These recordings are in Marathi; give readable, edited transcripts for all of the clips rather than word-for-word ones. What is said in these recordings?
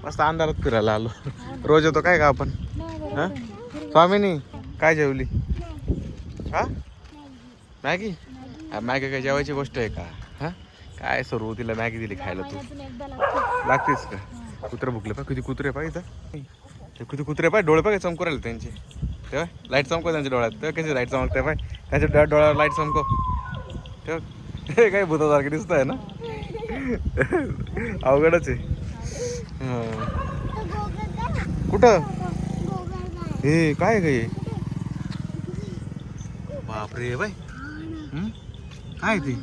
मस्त अंधारात फिरायला आलो. रोज येतो काय का आपण? हा स्वामिनी काय जेवली? हा मॅगी? मॅगी काय जेवायची गोष्ट आहे का? हा काय सर्व तिला मॅगी दिली खायला तू? लागतेच का? कुत्रे भुकले पा किती कुत्रे पाहिजे ते किती कुत्रे पाय डोळे पाय चमकू राहिले त्यांचे तेव्हा लाईट चमकव त्यांच्या डोळ्यात तेव्हा कशी लाईट चमकते पाय त्यांच्या डोळ्यावर लाईट चमकव तेव्हा हे काही भूतासारखे दिसत आहे ना. अवघडच आहे. कुठं हे काय ग बापरे बाय काय ते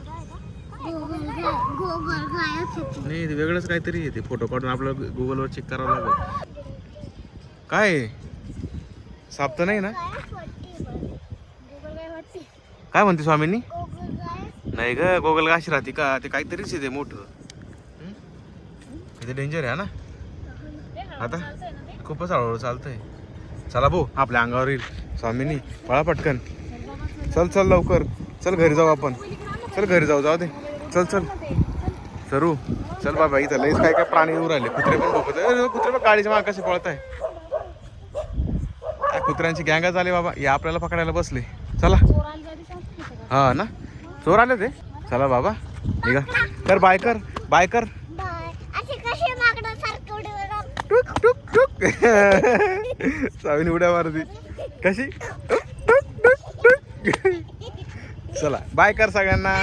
नाही ते वेगळंच काहीतरी आहे. ते फोटो काढून आपल्याला गुगलवर चेक करावं लागेल. काय साप तर नाही ना? काय म्हणते स्वामींनी? नाही ग गोगल गाशी राहते का? ते काहीतरीच आहे ते मोठं. ते डेंजर आहे ना. आता खूपच हळूहळू चालतंय. चला भाऊ आपल्या अंगावर येईल. स्वामींनी पळा पटकन. चल चल लवकर चल घरी जाऊ आपण. चल घरी जाऊ जाऊ दे. चल चल सरू चल बाबा. इथं लईच काय काय प्राणी येऊ राहिले. कुत्रे पण भोकत कुत्रे पण गाडीच्या मागे कसे पळत आहे. कुत्र्यांची गँगच आली बाबा. या आपल्याला पकडायला बसले. चला हा ना चोर आले ते. चला बाबा निघा कर बाय कर बाय कर. टुक टुक टुक सावीने उड्या मारती कशी टुक टुक टुक टुक. चला बाय कर सगळ्यांना.